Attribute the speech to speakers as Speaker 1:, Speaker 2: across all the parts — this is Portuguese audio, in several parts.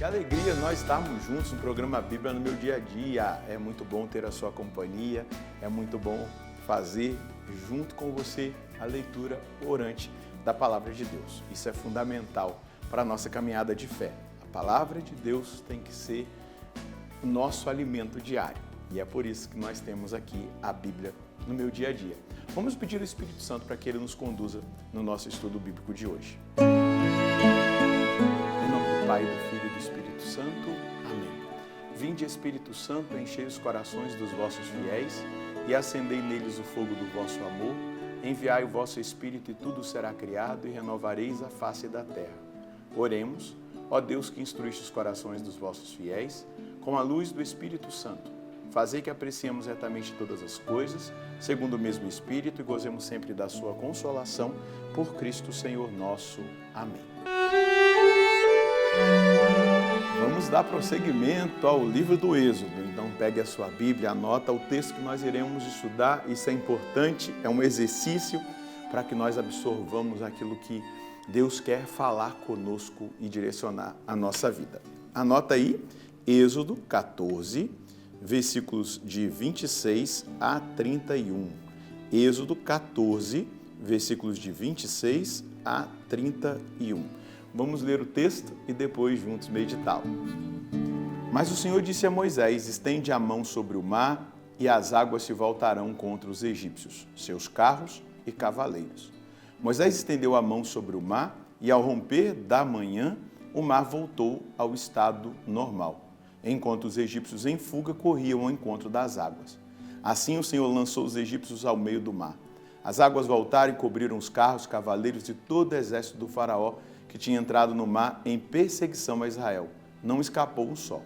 Speaker 1: Que alegria nós estarmos juntos no programa Bíblia no meu dia a dia. É muito bom ter a sua companhia, é muito bom fazer junto com você a leitura orante da Palavra de Deus. Isso é fundamental para a nossa caminhada de fé. A Palavra de Deus tem que ser o nosso alimento diário. E é por isso que nós temos aqui a Bíblia no meu dia a dia. Vamos pedir ao Espírito Santo para que Ele nos conduza no nosso estudo bíblico de hoje. Em nome do Pai, do Filho e do Espírito Santo. Amém. Vinde, Espírito Santo, enchei os corações dos vossos fiéis e acendei neles o fogo do vosso amor. Enviai o vosso Espírito e tudo será criado e renovareis a face da terra. Oremos, ó Deus que instruíste os corações dos vossos fiéis, com a luz do Espírito Santo. Fazei que apreciemos retamente todas as coisas, segundo o mesmo Espírito, e gozemos sempre da sua consolação, por Cristo Senhor nosso. Amém. Vamos dar prosseguimento ao livro do Êxodo. Então pegue a sua Bíblia, anota o texto que nós iremos estudar. Isso é importante, é um exercício para que nós absorvamos aquilo que Deus quer falar conosco e direcionar a nossa vida. Anota aí, Êxodo 14, versículos de 26 a 31. Êxodo 14, versículos de 26 a 31. Vamos ler o texto e depois juntos meditá-lo. Mas o Senhor disse a Moisés: estende a mão sobre o mar e as águas se voltarão contra os egípcios, seus carros e cavaleiros. Moisés estendeu a mão sobre o mar e ao romper da manhã o mar voltou ao estado normal, enquanto os egípcios em fuga corriam ao encontro das águas. Assim o Senhor lançou os egípcios ao meio do mar. As águas voltaram e cobriram os carros, cavaleiros e todo o exército do faraó que tinha entrado no mar em perseguição a Israel. Não escapou um só.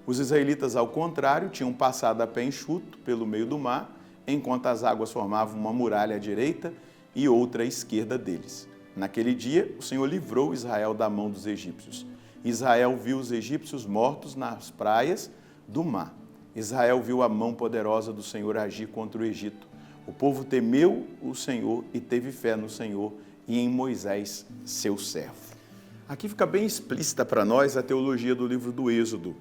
Speaker 1: Os israelitas, ao contrário, tinham passado a pé enxuto pelo meio do mar, enquanto as águas formavam uma muralha à direita e outra à esquerda deles. Naquele dia, o Senhor livrou Israel da mão dos egípcios. Israel viu os egípcios mortos nas praias do mar. Israel viu a mão poderosa do Senhor agir contra o Egito. O povo temeu o Senhor e teve fé no Senhor e em Moisés, seu servo. Aqui fica bem explícita para nós a teologia do livro do Êxodo,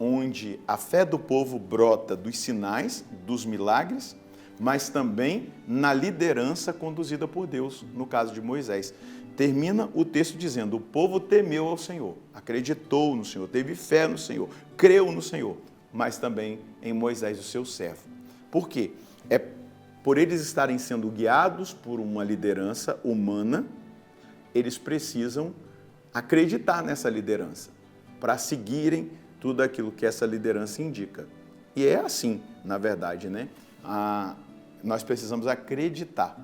Speaker 1: onde a fé do povo brota dos sinais, dos milagres, mas também na liderança conduzida por Deus, no caso de Moisés. Termina o texto dizendo: o povo temeu ao Senhor, acreditou no Senhor, teve fé no Senhor, creu no Senhor, mas também em Moisés, o seu servo. Por quê? É por eles estarem sendo guiados por uma liderança humana, eles precisam acreditar nessa liderança, para seguirem tudo aquilo que essa liderança indica. E é assim, na verdade, né? Nós precisamos acreditar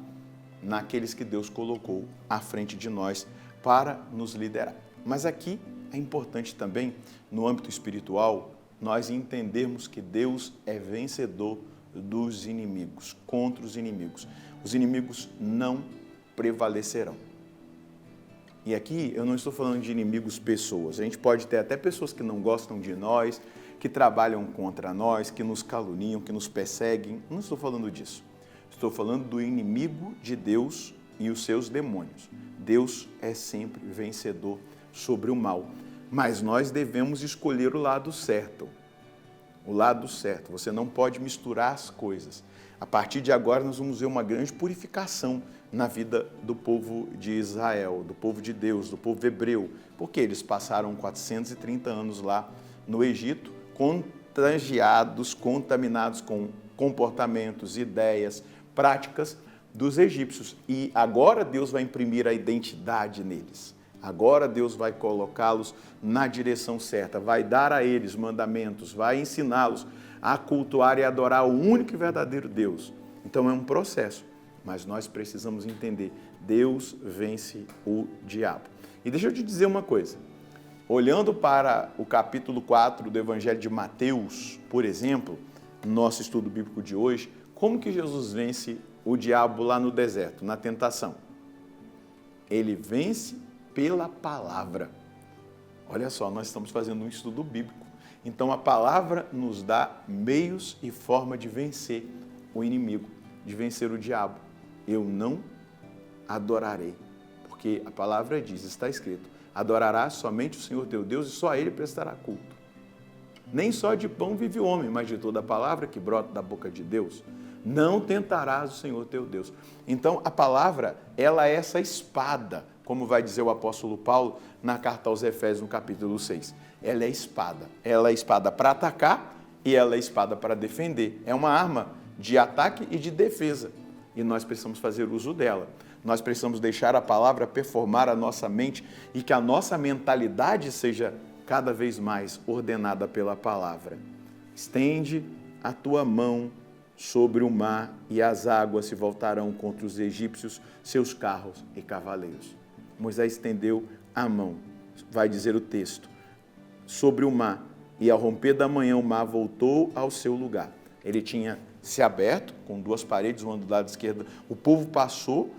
Speaker 1: naqueles que Deus colocou à frente de nós para nos liderar. Mas aqui é importante também, no âmbito espiritual, nós entendermos que Deus é vencedor dos inimigos, contra os inimigos. Os inimigos não prevalecerão. E aqui eu não estou falando de inimigos pessoas. A gente pode ter até pessoas que não gostam de nós, que trabalham contra nós, que nos caluniam, que nos perseguem. Não estou falando disso. Estou falando do inimigo de Deus e os seus demônios. Deus é sempre vencedor sobre o mal. Mas nós devemos escolher o lado certo. O lado certo. Você não pode misturar as coisas. A partir de agora nós vamos ver uma grande purificação na vida do povo de Israel, do povo de Deus, do povo hebreu. Porque eles passaram 430 anos lá no Egito, contagiados, contaminados com comportamentos, ideias, práticas dos egípcios. E agora Deus vai imprimir a identidade neles. Agora Deus vai colocá-los na direção certa, vai dar a eles mandamentos, vai ensiná-los a cultuar e adorar o único e verdadeiro Deus. Então é um processo, mas nós precisamos entender, Deus vence o diabo. E deixa eu te dizer uma coisa, olhando para o capítulo 4 do Evangelho de Mateus, por exemplo, no nosso estudo bíblico de hoje, como que Jesus vence o diabo lá no deserto, na tentação? Ele vence pela palavra. Olha só, nós estamos fazendo um estudo bíblico. Então a palavra nos dá meios e forma de vencer o inimigo, de vencer o diabo. Eu não adorarei, porque a palavra diz, está escrito, Adorarás somente o Senhor teu Deus e só a Ele prestará culto. Nem só de pão vive o homem, mas de toda a palavra que brota da boca de Deus. Não tentarás o Senhor teu Deus. Então, a palavra, ela é essa espada, como vai dizer o apóstolo Paulo na carta aos Efésios, no capítulo 6. Ela é espada. Ela é espada para atacar e ela é espada para defender. É uma arma de ataque e de defesa. E nós precisamos fazer uso dela. Nós precisamos deixar a palavra performar a nossa mente e que a nossa mentalidade seja cada vez mais ordenada pela palavra. Estende a tua mão sobre o mar e as águas se voltarão contra os egípcios, seus carros e cavaleiros. Moisés estendeu a mão, vai dizer o texto, sobre o mar, e ao romper da manhã o mar voltou ao seu lugar. Ele tinha se aberto, com duas paredes, uma do lado esquerdo, o povo passou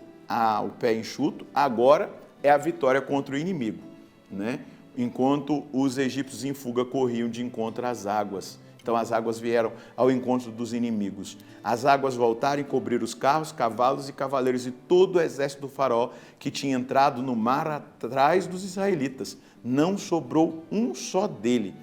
Speaker 1: o pé enxuto, agora é a vitória contra o inimigo, né? Enquanto os egípcios em fuga corriam de encontro às águas. Então as águas vieram ao encontro dos inimigos. As águas voltaram e cobriram os carros, cavalos e cavaleiros e todo o exército do faraó que tinha entrado no mar atrás dos israelitas. Não sobrou um só deles.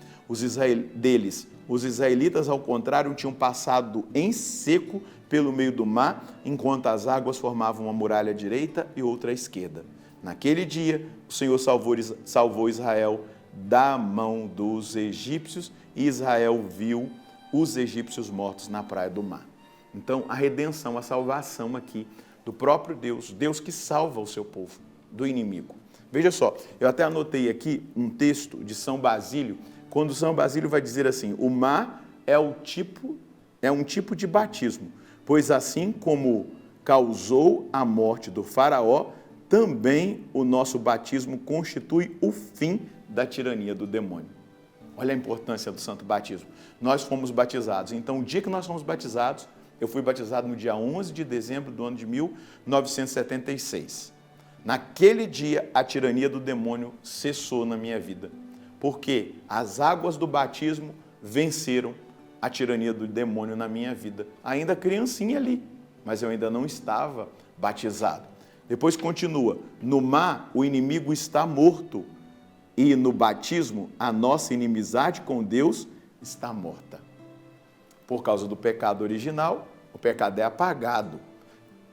Speaker 1: Os israelitas, ao contrário, tinham passado em seco pelo meio do mar, enquanto as águas formavam uma muralha à direita e outra à esquerda. Naquele dia, o Senhor salvou Israel da mão dos egípcios e Israel viu os egípcios mortos na praia do mar. Então, a redenção, a salvação aqui do próprio Deus, Deus que salva o seu povo do inimigo. Veja só, eu até anotei aqui um texto de São Basílio, quando São Basílio vai dizer assim, o mar é um tipo de batismo, pois assim como causou a morte do faraó, também o nosso batismo constitui o fim da tirania do demônio. Olha a importância do santo batismo. Nós fomos batizados. Então, o dia que nós fomos batizados, eu fui batizado no dia 11 de dezembro do ano de 1976. Naquele dia, a tirania do demônio cessou na minha vida. Porque as águas do batismo venceram a tirania do demônio na minha vida. Ainda criancinha ali, mas eu ainda não estava batizado. Depois continua, no mar o inimigo está morto e no batismo a nossa inimizade com Deus está morta. Por causa do pecado original, o pecado é apagado.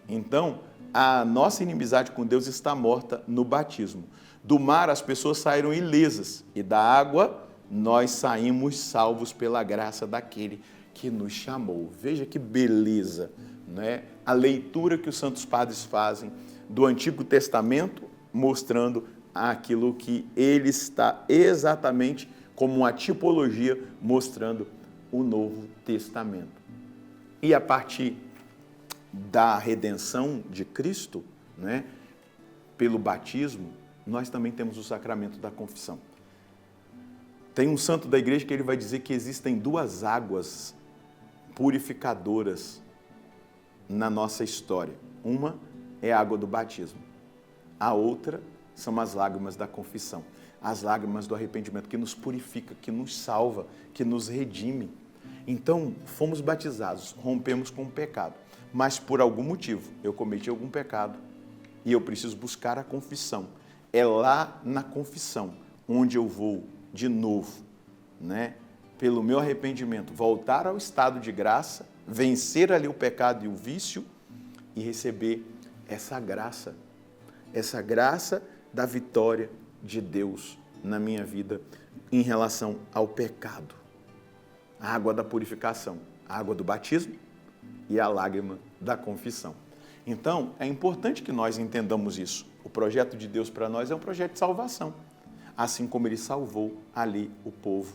Speaker 1: Então, a nossa inimizade com Deus está morta no batismo. Do mar as pessoas saíram ilesas e da água nós saímos salvos pela graça daquele que nos chamou. Veja que beleza, né? A leitura que os santos padres fazem do Antigo Testamento, mostrando aquilo que ele está exatamente como uma tipologia, mostrando o Novo Testamento. E a partir da redenção de Cristo, né, pelo batismo, nós também temos o sacramento da confissão. Tem um santo da igreja que ele vai dizer que existem duas águas purificadoras na nossa história. Uma é a água do batismo. A outra são as lágrimas da confissão. As lágrimas do arrependimento que nos purifica, que nos salva, que nos redime. Então, fomos batizados, rompemos com o pecado. Mas por algum motivo, eu cometi algum pecado e eu preciso buscar a confissão. É lá na confissão onde eu vou de novo, né, pelo meu arrependimento, voltar ao estado de graça, vencer ali o pecado e o vício e receber essa graça da vitória de Deus na minha vida em relação ao pecado. A água da purificação, a água do batismo e a lágrima da confissão. Então, é importante que nós entendamos isso. O projeto de Deus para nós é um projeto de salvação, assim como ele salvou ali o povo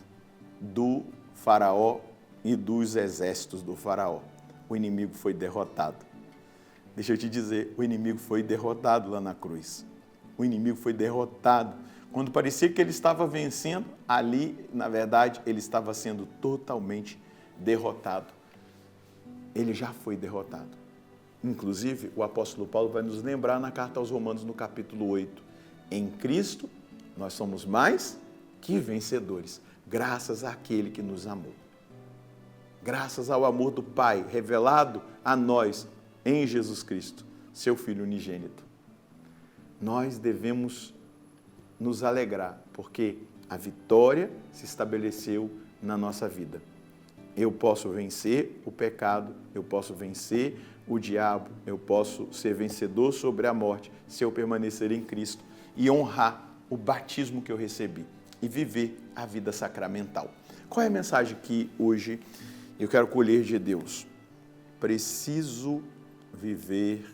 Speaker 1: do faraó e dos exércitos do faraó. O inimigo foi derrotado. Deixa eu te dizer, o inimigo foi derrotado lá na cruz. O inimigo foi derrotado. Quando parecia que ele estava vencendo, ali, na verdade, ele estava sendo totalmente derrotado. Ele já foi derrotado. Inclusive, o apóstolo Paulo vai nos lembrar na carta aos Romanos, no capítulo 8. Em Cristo, nós somos mais que vencedores, graças àquele que nos amou. Graças ao amor do Pai revelado a nós em Jesus Cristo, seu Filho unigênito. Nós devemos nos alegrar, porque a vitória se estabeleceu na nossa vida. Eu posso vencer o pecado, eu posso vencer o diabo, eu posso ser vencedor sobre a morte se eu permanecer em Cristo e honrar o batismo que eu recebi e viver a vida sacramental. Qual é a mensagem que hoje eu quero colher de Deus? Preciso viver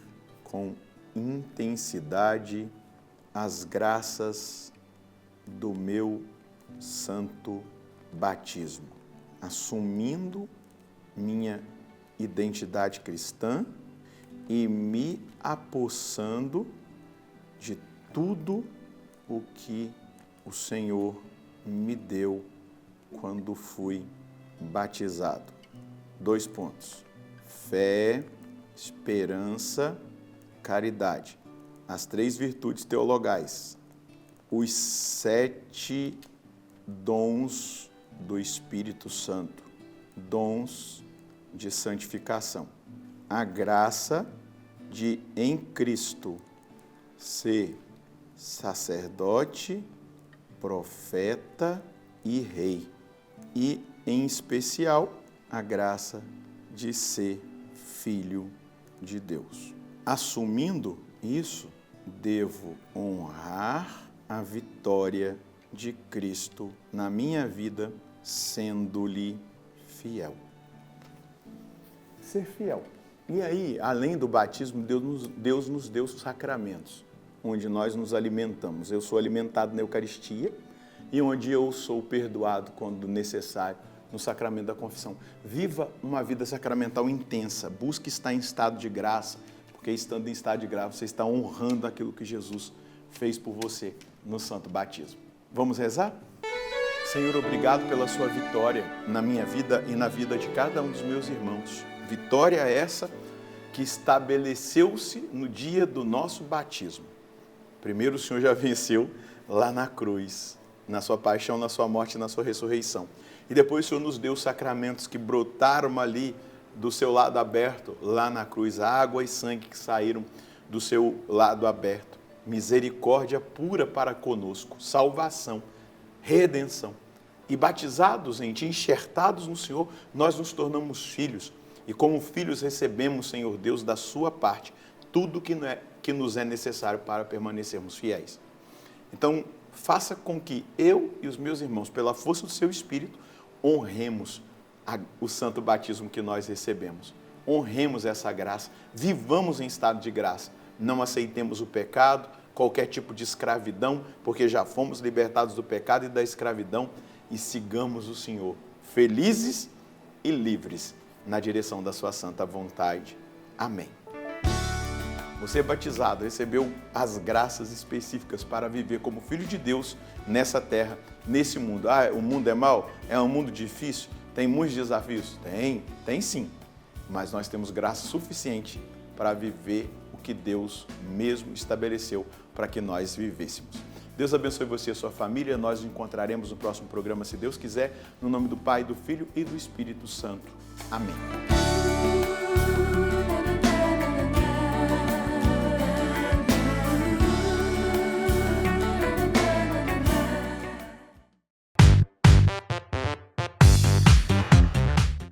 Speaker 1: com intensidade as graças do meu santo batismo, assumindo minha identidade cristã e me apossando de tudo o que o Senhor me deu quando fui batizado. 2 pontos: fé, esperança, caridade. As 3 virtudes teologais. Os 7 dons do Espírito Santo, dons de santificação. A graça de, em Cristo, ser sacerdote, profeta e rei. E, em especial, a graça de ser filho de Deus. Assumindo isso, devo honrar a vitória de Cristo na minha vida, sendo-lhe fiel. Ser fiel. E aí, além do batismo, Deus nos deu os sacramentos, onde nós nos alimentamos. Eu sou alimentado na Eucaristia e onde eu sou perdoado quando necessário, no sacramento da confissão. Viva uma vida sacramental intensa, busque estar em estado de graça, porque estando em estado de graça, você está honrando aquilo que Jesus fez por você no santo batismo. Vamos rezar? Senhor, obrigado pela sua vitória na minha vida e na vida de cada um dos meus irmãos. Vitória essa que estabeleceu-se no dia do nosso batismo. Primeiro o Senhor já venceu lá na cruz, na sua paixão, na sua morte e na sua ressurreição. E depois o Senhor nos deu os sacramentos que brotaram ali do seu lado aberto, lá na cruz, água e sangue que saíram do seu lado aberto. Misericórdia pura para conosco, salvação, redenção. E batizados em Ti, enxertados no Senhor, nós nos tornamos filhos. E como filhos recebemos, Senhor Deus, da sua parte, tudo que nos é necessário para permanecermos fiéis. Então, faça com que eu e os meus irmãos, pela força do seu Espírito, honremos o santo batismo que nós recebemos. Honremos essa graça, vivamos em estado de graça. Não aceitemos o pecado, qualquer tipo de escravidão, porque já fomos libertados do pecado e da escravidão, e sigamos o Senhor, felizes e livres, na direção da sua santa vontade. Amém. Você é batizado, recebeu as graças específicas para viver como filho de Deus nessa terra, nesse mundo. O mundo é mau? É um mundo difícil? Tem muitos desafios? Tem sim. Mas nós temos graça suficiente para viver o que Deus mesmo estabeleceu para que nós vivêssemos. Deus abençoe você e a sua família. Nós nos encontraremos no próximo programa, se Deus quiser, no nome do Pai, do Filho e do Espírito Santo. Amém.